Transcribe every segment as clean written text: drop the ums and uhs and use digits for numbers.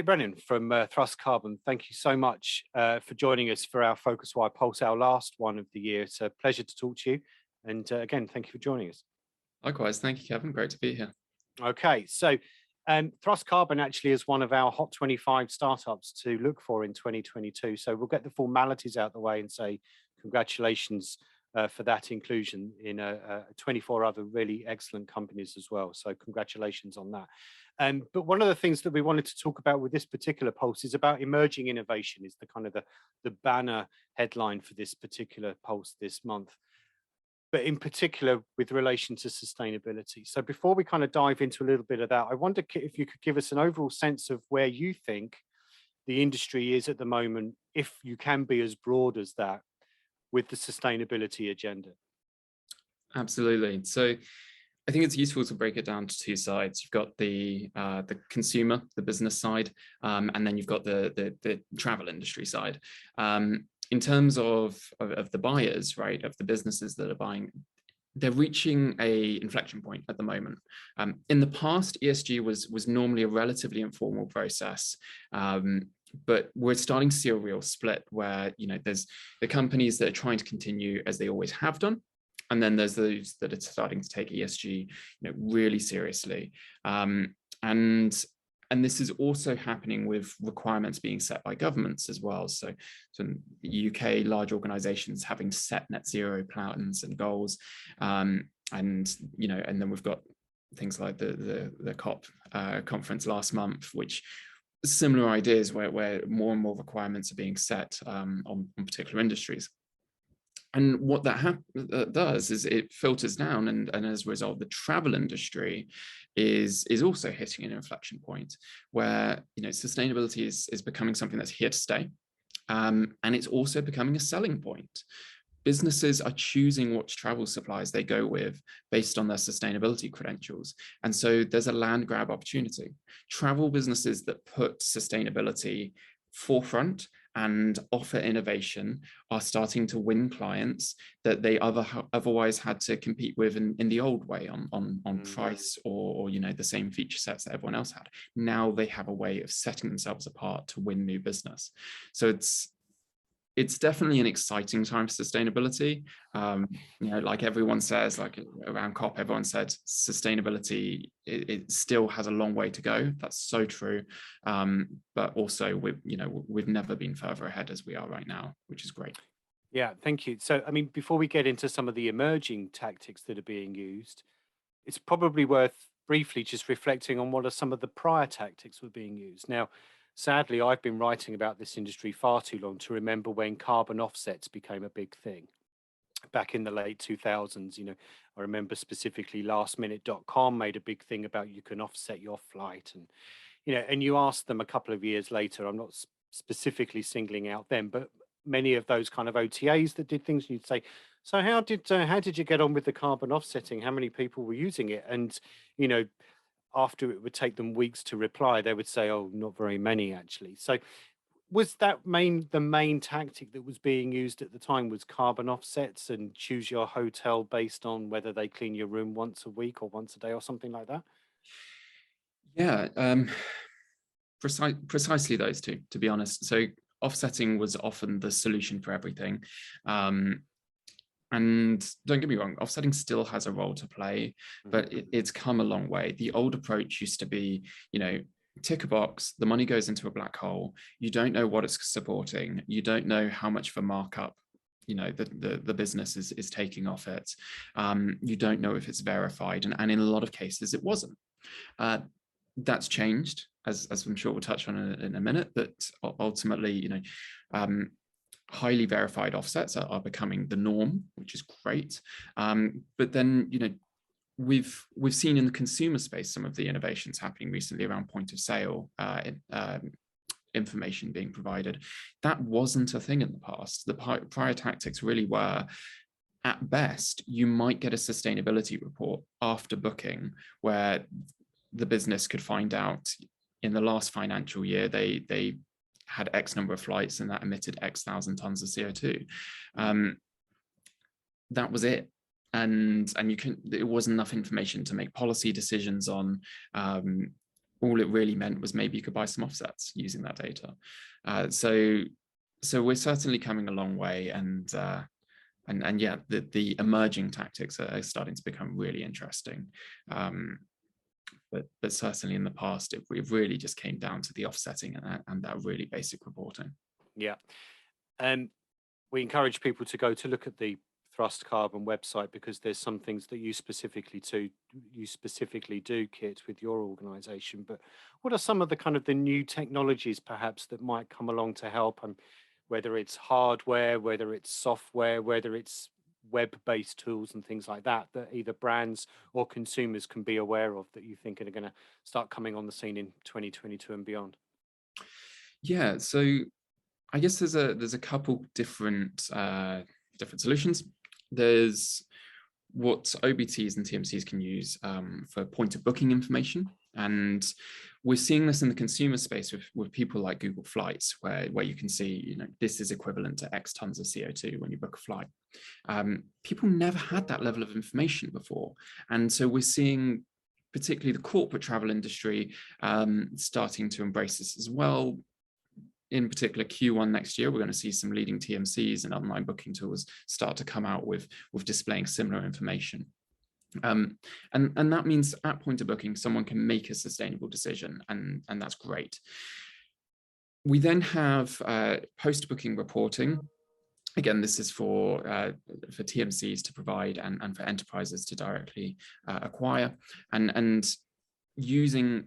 Brennan from Thrust Carbon. Thank you so much for joining us for our PhocusWire Pulse, our last one of the year. It's a pleasure to talk to you. And again, thank you for joining us. Likewise, thank you, Kevin. Great to be here. Okay, so Thrust Carbon actually is one of our Hot 25 startups to look for in 2022. So we'll get the formalities out the way and say congratulations for that inclusion in 24 other really excellent companies as well. So congratulations on that. But one of the things that we wanted to talk about with this particular pulse is about emerging innovation, is the kind of the banner headline for this particular pulse this month, but in particular with relation to sustainability. So before we kind of dive into a little bit of that, I wonder if you could give us an overall sense of where you think the industry is at the moment, if you can be as broad as that, with the sustainability agenda. Absolutely. So I think it's useful to break it down to two sides. You've got the consumer, the business side, and then you've got the travel industry side. In terms of the buyers, right, of the businesses that are buying, they're reaching a inflection point at the moment. In the past, ESG was normally a relatively informal process. But we're starting to see a real split where, there's the companies that are trying to continue as they always have done. And then there's those that are starting to take ESG, really seriously. And this is also happening with requirements being set by governments as well. So the UK, large organizations having set net zero plans and goals. And then we've got things like the COP conference last month, which similar ideas where more and more requirements are being set on particular industries. And what that does is it filters down, and as a result, the travel industry is also hitting an inflection point where sustainability is becoming something that's here to stay, and it's also becoming a selling point. Businesses are choosing which travel suppliers they go with based on their sustainability credentials. And so there's a land grab opportunity. Travel businesses that put sustainability forefront and offer innovation are starting to win clients that they otherwise had to compete with in the old way on price or the same feature sets that everyone else had. Now they have a way of setting themselves apart to win new business. So it's definitely an exciting time for sustainability. Like everyone says, like around COP, everyone said sustainability, it still has a long way to go. That's so true. But also we've never been further ahead as we are right now, which is great. Yeah, thank you. So, I mean, before we get into some of the emerging tactics that are being used, it's probably worth briefly just reflecting on what are some of the prior tactics that were being used. Now, sadly, I've been writing about this industry far too long to remember when carbon offsets became a big thing. Back in the late 2000s, I remember specifically lastminute.com made a big thing about you can offset your flight. And, and you ask them a couple of years later, I'm not specifically singling out them, but many of those kind of OTAs that did things, you'd say, so how did you get on with the carbon offsetting? How many people were using it? And, after it would take them weeks to reply, they would say, oh, not very many actually. So was that the main tactic that was being used at the time was carbon offsets and choose your hotel based on whether they clean your room once a week or once a day or something like that? Yeah, precisely those two, to be honest. So offsetting was often the solution for everything. And don't get me wrong, offsetting still has a role to play, but it's come a long way. The old approach used to be, tick a box, the money goes into a black hole. You don't know what it's supporting. You don't know how much of a markup, the business is taking off it. You don't know if it's verified. And in a lot of cases, it wasn't. That's changed, as I'm sure we'll touch on in a minute, but ultimately, highly verified offsets are becoming the norm, which is great. But then, we've seen in the consumer space some of the innovations happening recently around point of sale information being provided. That wasn't a thing in the past. The prior tactics really were, at best, you might get a sustainability report after booking where the business could find out in the last financial year they had X number of flights and that emitted X thousand tons of CO2. That was it. And it wasn't enough information to make policy decisions on. all it really meant was maybe you could buy some offsets using that data. So we're certainly coming a long way, and yeah, the emerging tactics are starting to become really interesting. But certainly in the past, it really just came down to the offsetting and that really basic reporting. Yeah. We encourage people to go to look at the Thrust Carbon website, because there's some things that you specifically do, Kit, with your organization. But what are some of the kind of the new technologies perhaps that might come along to help, and whether it's hardware, whether it's software, whether it's web-based tools and things like that, that either brands or consumers can be aware of, that you think are going to start coming on the scene in 2022 and beyond? Yeah, so I guess there's a couple different solutions. There's what OBTs and TMCs can use for point of booking information. And we're seeing this in the consumer space with people like Google Flights, where you can see, this is equivalent to X tons of CO2 when you book a flight. People never had that level of information before. And so we're seeing particularly the corporate travel industry starting to embrace this as well. In particular, Q1 next year, we're going to see some leading TMCs and online booking tools start to come out with displaying similar information. And that means at point of booking, someone can make a sustainable decision, and that's great. We then have post-booking reporting. Again, this is for TMCs to provide and for enterprises to directly acquire. And using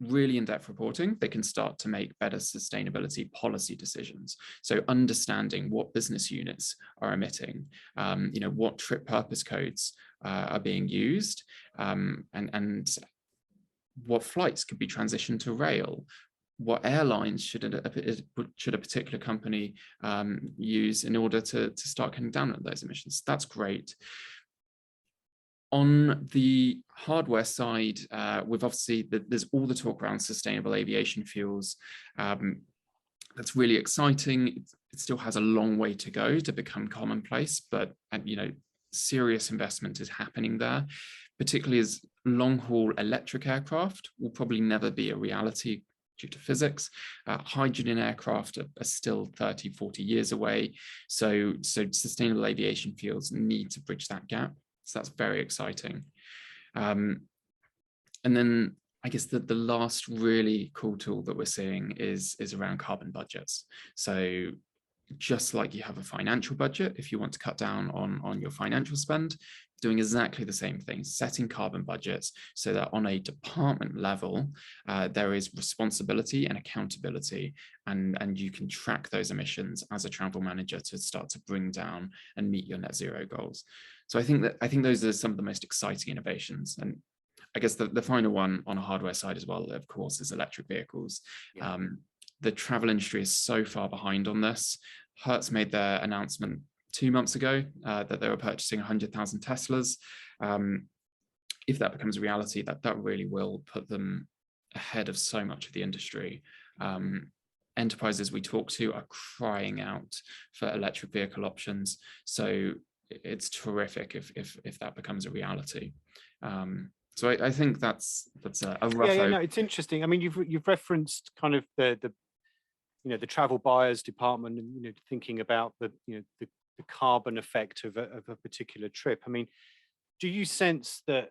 really in-depth reporting, they can start to make better sustainability policy decisions. So understanding what business units are emitting, what trip purpose codes are being used, and what flights could be transitioned to rail, what airlines should a particular company use in order to start cutting down on those emissions. That's great. On the hardware side, we've obviously, there's all the talk around sustainable aviation fuels. That's really exciting. It still has a long way to go to become commonplace, but serious investment is happening there, particularly as long-haul electric aircraft will probably never be a reality due to physics. Hydrogen aircraft are still 30, 40 years away. So sustainable aviation fuels need to bridge that gap. So that's very exciting. And then I guess the last really cool tool that we're seeing is around carbon budgets. So just like you have a financial budget, if you want to cut down on your financial spend, doing exactly the same thing, setting carbon budgets so that on a department level, there is responsibility and accountability, and you can track those emissions as a travel manager to start to bring down and meet your net zero goals. So I think those are some of the most exciting innovations. And I guess the final one on a hardware side as well, of course, is electric vehicles. Yeah. The travel industry is so far behind on this. Hertz made their announcement 2 months ago that they were purchasing 100,000 Teslas. If that becomes a reality, that really will put them ahead of so much of the industry. Enterprises we talk to are crying out for electric vehicle options. So it's terrific if that becomes a reality. So I think that's a rough. Yeah, no, it's interesting. I mean, you've referenced kind of the travel buyers department, and thinking about the carbon effect of a particular trip. I mean, do you sense that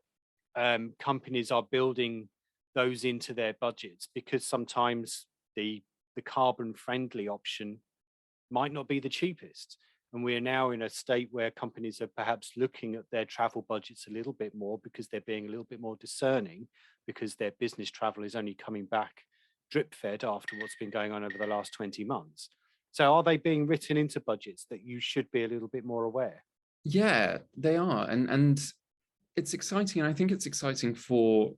companies are building those into their budgets, because sometimes the carbon friendly option might not be the cheapest? And we are now in a state where companies are perhaps looking at their travel budgets a little bit more, because they're being a little bit more discerning, because their business travel is only coming back drip fed after what's been going on over the last 20 months. So are they being written into budgets that you should be a little bit more aware? Yeah, they are. And it's exciting. And I think it's exciting for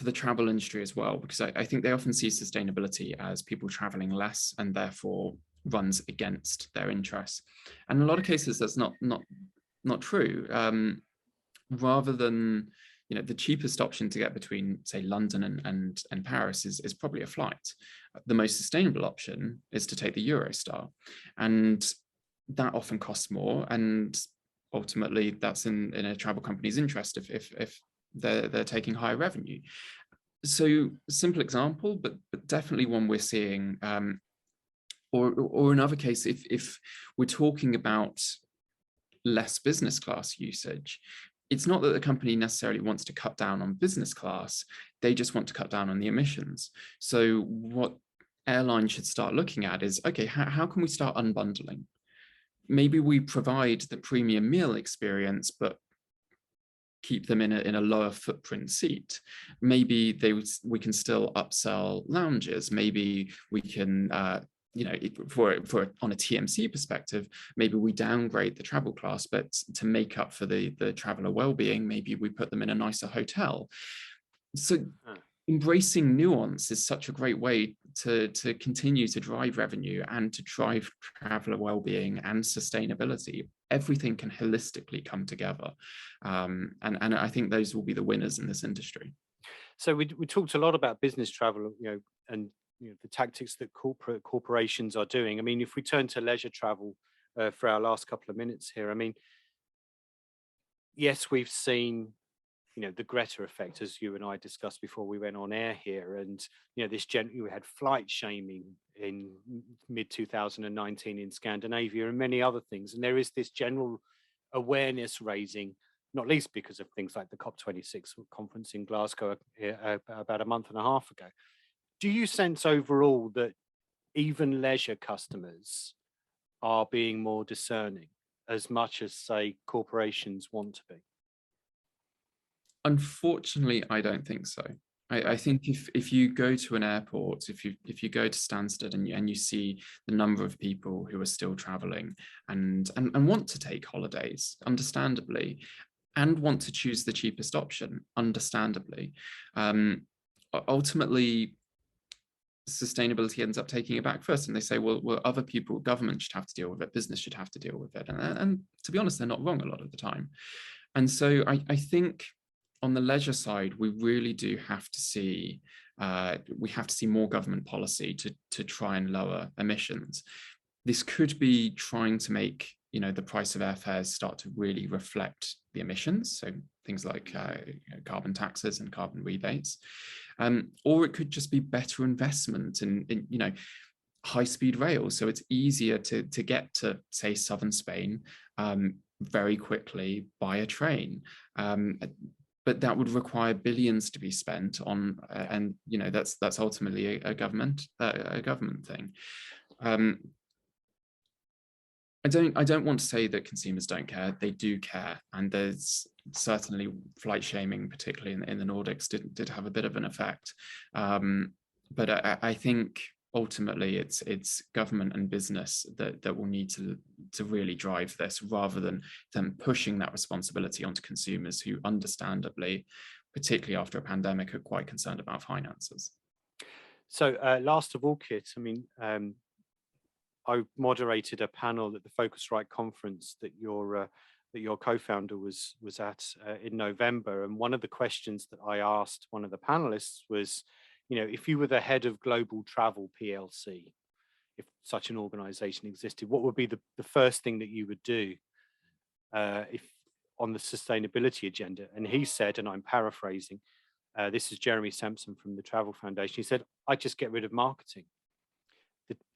the travel industry as well, because I think they often see sustainability as people traveling less, and therefore runs against their interests. And in a lot of cases, that's not true. Rather than, the cheapest option to get between, say, London and Paris is probably a flight. The most sustainable option is to take the Eurostar, and that often costs more. And ultimately, that's in a travel company's interest if they're taking higher revenue. So simple example, but definitely one we're seeing, or another case, if we're talking about less business class usage, it's not that the company necessarily wants to cut down on business class, they just want to cut down on the emissions. So what airlines should start looking at is, okay, how can we start unbundling? Maybe we provide the premium meal experience, but keep them in a lower footprint seat. Maybe we can still upsell lounges. Maybe we can, for on a TMC perspective, maybe we downgrade the travel class, but to make up for the traveler well-being, maybe we put them in a nicer hotel. So embracing nuance is such a great way to continue to drive revenue and to drive traveler well-being and sustainability. Everything can holistically come together, and I think those will be the winners in this industry. So we talked a lot about business travel, and the tactics that corporations are doing. I mean, if we turn to leisure travel for our last couple of minutes here, I mean, yes, we've seen the Greta effect, as you and I discussed before we went on air here, and we had flight shaming in mid 2019 in Scandinavia and many other things, and there is this general awareness raising, not least because of things like the COP26 conference in Glasgow about a month and a half ago. Do you sense overall that even leisure customers are being more discerning as much as, say, corporations want to be? Unfortunately, I don't think so. I think if you go to an airport, if you go to Stansted and you see the number of people who are still traveling and want to take holidays, understandably, and want to choose the cheapest option, understandably, ultimately sustainability ends up taking it back first, and they say, well, other people, government should have to deal with it, business should have to deal with it, and to be honest, they're not wrong a lot of the time. And so I think on the leisure side, we really do have to see more government policy to try and lower emissions. This could be trying to make the price of airfares start to really reflect the emissions, so things like carbon taxes and carbon rebates, or it could just be better investment in high-speed rail, so it's easier to get to, say, southern Spain very quickly by a train. But that would require billions to be spent on, and that's ultimately a government thing. I don't want to say that consumers don't care. They do care, and there's certainly flight shaming, particularly in the Nordics, did have a bit of an effect. But I think ultimately it's government and business that will need to really drive this, rather than them pushing that responsibility onto consumers who, understandably, particularly after a pandemic, are quite concerned about finances. So last of all, Kit, I mean, I moderated a panel at the PhocusWire conference that your co-founder was at in November, and one of the questions that I asked one of the panelists was, if you were the head of Global Travel PLC, if such an organization existed, what would be the first thing that you would do if on the sustainability agenda? And he said, and I'm paraphrasing, this is Jeremy Sampson from the Travel Foundation, he said, I'd just get rid of marketing.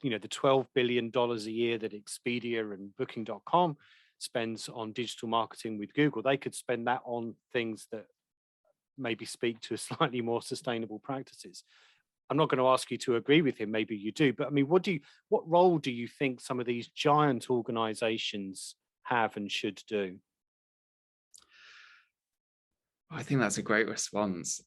The $12 billion a year that Expedia and Booking.com spends on digital marketing with Google, they could spend that on things that maybe speak to slightly more sustainable practices. I'm not going to ask you to agree with him, maybe you do, but I mean, what role do you think some of these giant organizations have and should do? I think that's a great response.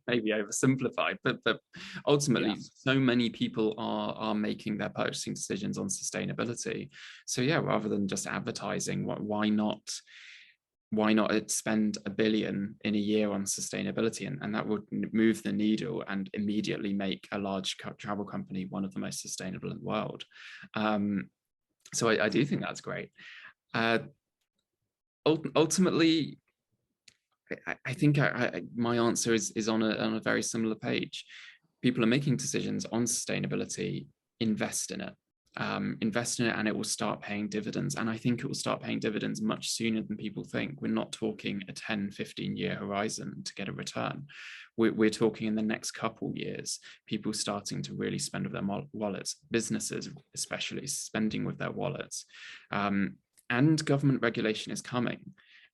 Maybe oversimplified, but ultimately, so many people are making their purchasing decisions on sustainability. So yeah, rather than just advertising, why not spend $1 billion in a year on sustainability, and that would move the needle and immediately make a large travel company one of the most sustainable in the world. So I do think that's great. Ultimately, I think my answer is on a very similar page. People are making decisions on sustainability, invest in it. invest in it, and it will start paying dividends. And I think it will start paying dividends much sooner than people think. We're not talking a 10, 15-year horizon to get a return. We're talking in the next couple years, people starting to really spend with their wallets, businesses especially spending with their wallets. And government regulation is coming.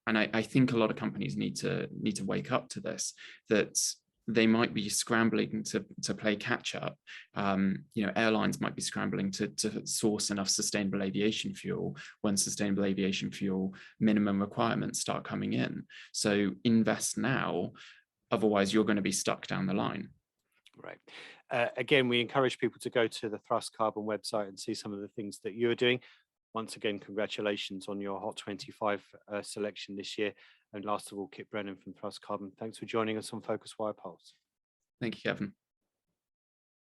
And I think a lot of companies need to wake up to this, that they might be scrambling to play catch up. Airlines might be scrambling to source enough sustainable aviation fuel when sustainable aviation fuel minimum requirements start coming in. So invest now, otherwise you're going to be stuck down the line. Right. Again, we encourage people to go to the Thrust Carbon website and see some of the things that you're doing. Once again, congratulations on your Hot 25 selection this year. And last of all, Kit Brennan from Thrust Carbon, thanks for joining us on PhocusWire Pulse. Thank you, Kevin.